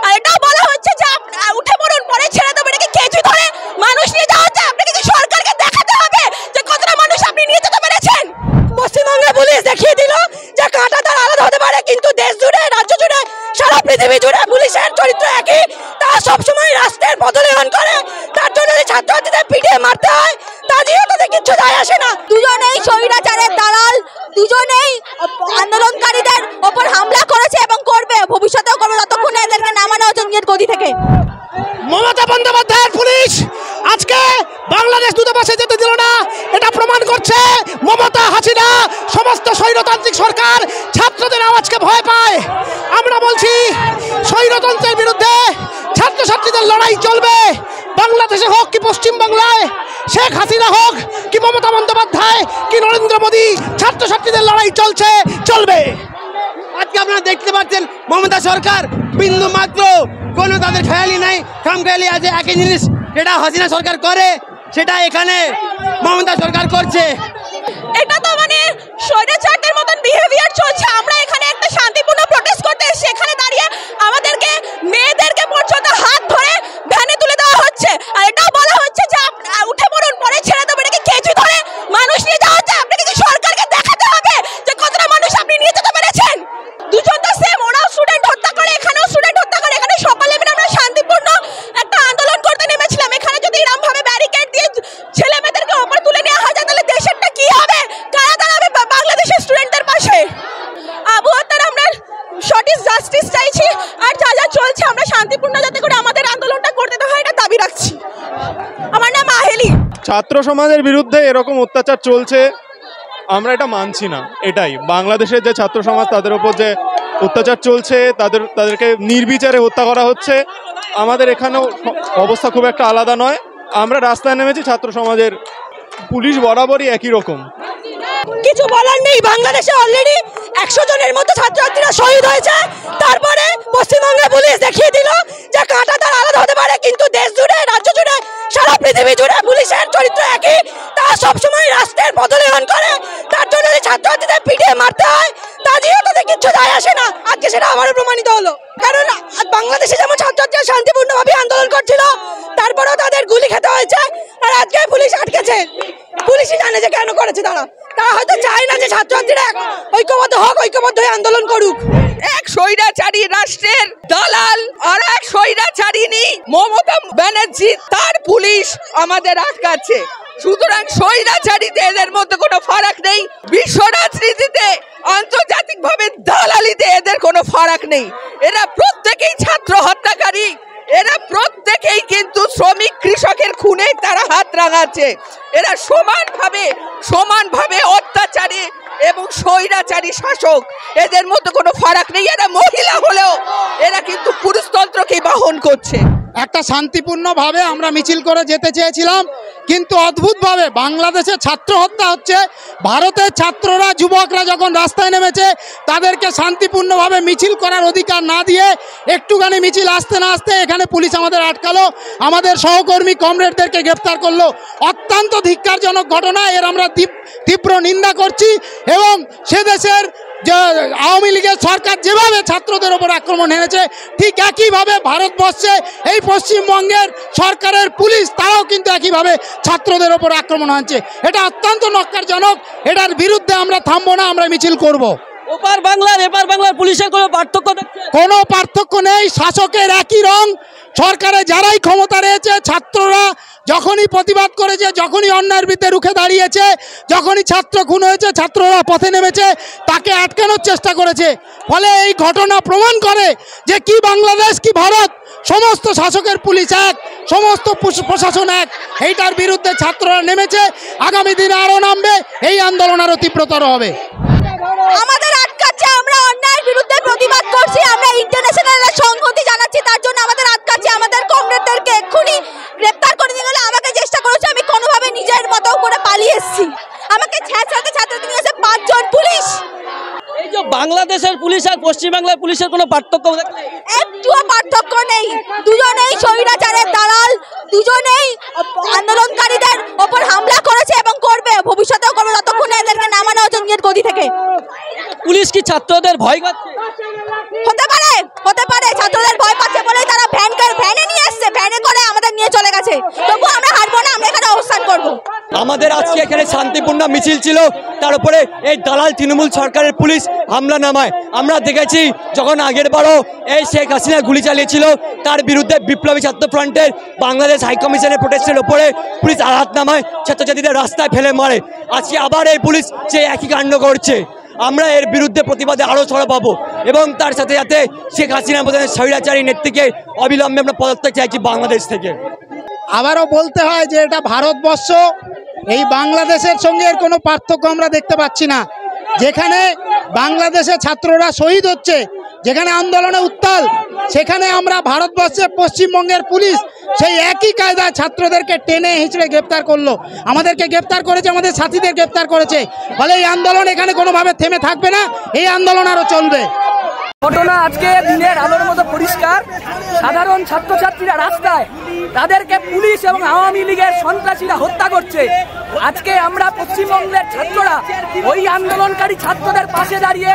আর এটাও বলা হচ্ছে যে উঠে পড়ুন, পরে ছেড়ে দেবো। এটাকে কেজি ধরে মানুষ নিয়ে যাওয়া হচ্ছে। আপনাকে কি সরকারকে দেখাতে হবে যে কতটা মানুষ আপনি নিয়ে যেতে পেরেছেন? পশ্চিমবঙ্গে পুলিশ দেখিয়ে দিল যে কাঁটাতার আলাদা হতে পারে, কিন্তু দেশ জুড়ে, রাজ্য জুড়ে, সারা পৃথিবী জুড়ে পুলিশের চরিত্র একই। তারা সবসময় রাষ্ট্রের পদলেহন করে। তার জন্য ছাত্রছাত্রীদের পিটিয়ে মারতে হয়, তা দিয়ে তাদের কিছু যায় আসে না। দুজনেই স্বৈরাচারের দালাল, দুজনেই আন্দোলনকারীদের ওপর হামলা করেছে এবং করবে, ভবিষ্যতেও করবে যতক্ষণ এদেরকে নামানো হচ্ছে নিজের গদি থেকে। মমতা বন্দ্যোপাধ্যায়ের পুলিশ আজকে বাংলাদেশ দূতাবাসে যেতে দিল না, এটা প্রমাণ করছে মমতা হাসিনা সমস্ত স্বৈরতান্ত্রিক সরকার ছাত্রদের আওয়াজকে ভয় পায়। আমরা বলছি স্বৈরতন্ত্রের বিরুদ্ধে ছাত্রছাত্রীদের লড়াই চলবে, বাংলাদেশে হোক কি পশ্চিমবাংলায়, শেখ হাসিনা হোক কি মমতা বন্দ্যোপাধ্যায় কি নরেন্দ্র মোদী, ছাত্রছাত্রীদের লড়াই চলবে। আজকে আপনারা দেখতে পাচ্ছেন মমতা সরকার বিন্দু মাত্র কোনো তাদের খেয়ালই নাই, খামখেয়ালি আছে। একই জিনিস যেটা হাসিনা সরকার করে সেটা এখানে মমতা সরকার করছে। এটা তো মানে স্বৈরাচারদের মতন বিহেভিয়ার চলছে। আমরা এখানে একটা শান্তিপূর্ণ প্রোটেস্ট করতে এসেছি, এখানে দাঁড়িয়ে আমাদেরকে মেয়েদেরকে পর্যন্ত হাত ধরে ভ্যানে তুলে দেওয়া হচ্ছে। আর এটাও বলা হচ্ছে যে উঠে পড়ুন, পরে ছেড়ে দেবো। এটাকে কেজি ধরে মানুষ নিয়ে যাওয়া হচ্ছে। আপনাকে কি সরকারকে দেখাতে হবে যে কতটা মানুষ আপনি নিয়ে যেতে পেরেছেন? দুজন তো সেম, ওরাও স্টুডেন্ট হত্যা করে, এখানেও স্টুডেন্ট হত্যা করে। এখানে সকলে মিলে আমরা শান্তিপূর্ণ একটা আন্দোলন করতে নেমেছিলাম। এখানে যদি এরকম ভাবে ব্যারিকেড দিয়ে ছেলে মেয়েদেরকে ওপর তুলে নেওয়া হয় তাহলে দেশেরটা কি হবে? কারা দাঁড়াবে বাংলাদেশের স্টুডেন্টদের পাশে? আবু হত্যার আমরা সঠিক জাস্টিস চাইছি, আর যা যা চলছে আমরা শান্তিপূর্ণ যাতে করে আমাদের আন্দোলনটা করতে দেওয়া হয় এটা দাবি রাখছি। আমার নাম আহেলি। ছাত্র সমাজের বিরুদ্ধে এরকম অত্যাচার চলছে, আমরা এটা মানছি না। এটাই বাংলাদেশের যে ছাত্র সমাজ তাদের উপর যে অত্যাচার চলছে, তাদেরকে নির্বিচারে হত্যা করা হচ্ছে। আমাদের এখানেও অবস্থা খুব একটা আলাদা নয়। আমরা রাস্তায় নেমেছি ছাত্র সমাজের, পুলিশ বরাবরই একই রকম। কিছু বলার নেই, বাংলাদেশে অলরেডি 100 জনের মতো ছাত্রছাত্রীরা শহীদ হয়েছে। তারপরে পশ্চিমবঙ্গে পুলিশ দেখিয়ে দিল যে কাঁটাতার আলাদা হতে পারে, কিন্তু দেশ জুড়ে, রাজ্য জুড়ে, সারা পৃথিবী জুড়ে পুলিশের চরিত্র একই। তারা সবসময় রাষ্ট্রের পদলেহন করে। তার জন্য ছাত্রছাত্রীদের পিটিয়ে মারতে হয়, তা দিয়ে তাদের কিছু যায় আসে না। আজকে সেটা আবারও প্রমাণিত হলো। কারণ বাংলাদেশে যেমন ছাত্রছাত্রীরা শান্তিপূর্ণভাবে আন্দোলন করছিল, তারপরেও তাদের গুলি খেতে হয়েছে। আর আজকে পুলিশ আটকেছে, পুলিশই জানে যে কেন করেছে। তারা হয়তো চায় না যে ছাত্রছাত্রীরা ঐক্যবদ্ধ হোক, ঐক্যবদ্ধ হয়ে আন্দোলন করুক। এক স্বৈরাচারী রাষ্ট্রের দালাল আর এক স্বৈরাচারিণী মমতা ব্যানার্জি, তার পুলিশ আমাদের আটকাচ্ছে। সুতরাং স্বৈরাচারীতে এদের মধ্যে কোনো ফারাক নেই, বিশ্ব রাজনীতিতে আন্তর্জাতিকভাবে দালালিতে এদের কোনো ফারাক নেই। এরা প্রত্যেকেই ছাত্র হত্যাকারী, এরা প্রত্যেকেই কিন্তু শ্রমিক কৃষকের খুনে তারা হাত রাঙাচ্ছে। এরা সমানভাবে অত্যাচারী এবং স্বৈরাচারী শাসক, এদের মধ্যে কোনো ফারাক নেই। এরা মহিলা হলেও এরা কিন্তু পুরুষতন্ত্রকে বাহন করছে। একটা শান্তিপূর্ণভাবে আমরা মিছিল করে যেতে চেয়েছিলাম, কিন্তু অদ্ভুতভাবে বাংলাদেশে ছাত্র হত্যা হচ্ছে। ভারতের ছাত্ররা, যুবকরা যখন রাস্তায় নেমেছে, তাদেরকে শান্তিপূর্ণভাবে মিছিল করার অধিকার না দিয়ে একটুখানি মিছিল আসতে না আসতে এখানে পুলিশ আমাদের আটকালো, আমাদের সহকর্মী কমরেডদেরকে গ্রেপ্তার করলো। অত্যন্ত ধিক্কারজনক ঘটনা, এর আমরা তীব্র নিন্দা করছি। এবং সে দেশের যে আওয়ামী লীগের সরকার যেভাবে ছাত্রদের ওপর আক্রমণ এনেছে, ঠিক একইভাবে ভারতবর্ষে এই পশ্চিমবঙ্গের সরকারের পুলিশ তারাও কিন্তু একইভাবে ছাত্রদের ওপর আক্রমণ আনছে। এটা অত্যন্ত নক্কারজনক। এটার বিরুদ্ধে আমরা থামবো না, আমরা মিছিল করব। ওপার বাংলার এপার বাংলার পুলিশের কোনো পার্থক্য দেখছেন? কোনো পার্থক্য নেই, শাসকের একই রং। সরকারে যারাই ক্ষমতা রয়েছে, ছাত্ররা যখনই প্রতিবাদ করেছে, যখনই অন্যায়ের বিরুদ্ধে রুখে দাঁড়িয়েছে, যখনই ছাত্র খুন হয়েছে, ছাত্ররা পথে নেমেছে, তাকে আটকানোর চেষ্টা করেছে। ফলে এই ঘটনা প্রমাণ করে যে কি বাংলাদেশ কি ভারত, সমস্ত শাসকের পুলিশ এক, সমস্ত প্রশাসন এক। এইটার বিরুদ্ধে ছাত্ররা নেমেছে, আগামী দিনে আরও নামবে, এই আন্দোলন আরও তীব্রতর হবে। আমাদের আটকাচ্ছে, আমরা অন্যায়ের বিরুদ্ধে প্রতিবাদ করছি, আমরা ইন্টারন্যাশনাল সংহতি জানাচ্ছি, তার জন্য আমাদের আটকাচ্ছে। আমাদের কমরেডদেরকে এক্ষুনি গ্রেপ্তার করে দিয়ে গেলে আমাকে চেষ্টা করেছে, আমি কোনোভাবে নিজের মতো করে পালিয়ে এসেছি। আমাকে ছাত্রছাত্রী নিয়ে এসে 5 জন পুলিশ। এই যে বাংলাদেশের পুলিশ আর পশ্চিমবাংলার পুলিশের কোনো পার্থক্য দেখলেন? একটুও পার্থক্য নেই, দুজনেই স্বৈরাচারের দালাল, দুজনেই আন্দোলনকারীদের ওপর হামলা করেছে এবং করবে, ভবিষ্যতেও করবে যতক্ষণ এদেরকে নামানো হচ্ছে নিজের গদি থেকে। পুলিশ কি ছাত্রদের ভয় পাচ্ছে? হতে পারে ছাত্রদের ভয় পাচ্ছে বলে আমাদের আজকে এখানে শান্তিপূর্ণ মিছিল ছিল, তার উপরে এই দালাল তৃণমূল সরকারের পুলিশ হামলা নামায়। আমরা দেখেছি যখন আগের বারও এই শেখ হাসিনা গুলি চালিয়েছিল, তার বিরুদ্ধে বিপ্লবী ছাত্র ফ্রন্টের বাংলাদেশ হাইকমিশনের প্রোটেস্টের ওপরে পুলিশ আঘাত নামায়, ছাত্রছাত্রীদের রাস্তায় ফেলে মারে। আজকে আবার এই পুলিশ যে একই কাণ্ড করছে। আমরা এর বিরুদ্ধে প্রতিবাদে আরও সরব পাবো এবং তার সাথে সাথে শেখ হাসিনার মতো স্বৈরাচারী নেত্রীকে অবিলম্বে আমরা পদত্যাগ চাইছি বাংলাদেশ থেকে। আবারও বলতে হয় যে এটা ভারতবর্ষ, এই বাংলাদেশের সঙ্গে এর কোনো পার্থক্য আমরা দেখতে পাচ্ছি না। যেখানে বাংলাদেশে ছাত্ররা শহীদ হচ্ছে, যেখানে আন্দোলনে উত্তাল, সেখানে আমরা ভারতবর্ষে পশ্চিমবঙ্গের পুলিশ সেই একই কায়দায় ছাত্রদেরকে টেনে হিঁচড়ে গ্রেপ্তার করলো। আমাদেরকে গ্রেপ্তার করেছে, আমাদের সাথীদের গ্রেপ্তার করেছে। ফলে এই আন্দোলন এখানে কোনোভাবে থেমে থাকবে না, এই আন্দোলন আরও চলবে। ঘটনা আজকে দিনের আলোর মতো পরিষ্কার। সাধারণ ছাত্রছাত্রীরা রাস্তায়, তাদেরকে পুলিশ এবং আওয়ামী লীগের সন্ত্রাসীরা হত্যা করছে। আজকে আমরা পশ্চিমবঙ্গের ছাত্ররা ওই আন্দোলনকারী ছাত্রদের পাশে দাঁড়িয়ে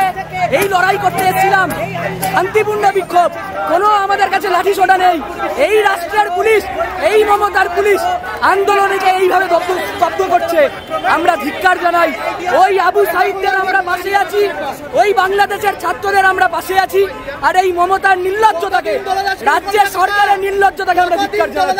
এই লড়াই করতে এসেছিলাম। শান্তিপূর্ণ বিক্ষোভ, কোনো আমাদের কাছে লাঠি সোটা নেই। এই রাষ্ট্রের পুলিশ, এই মমতার পুলিশ আন্দোলনকে এইভাবে স্তব্ধ করছে। আমরা ধিক্কার জানাই। ওই আবু সাঈদদের আমরা পাশে আছি, ওই বাংলাদেশের ছাত্রদের আমরা পাশে আছি। আর এই মমতার নির্লজ্জতাকে, রাজ্যের সরকারের নির্লজ্জতাকে আমরা ধিক্কার জানাই।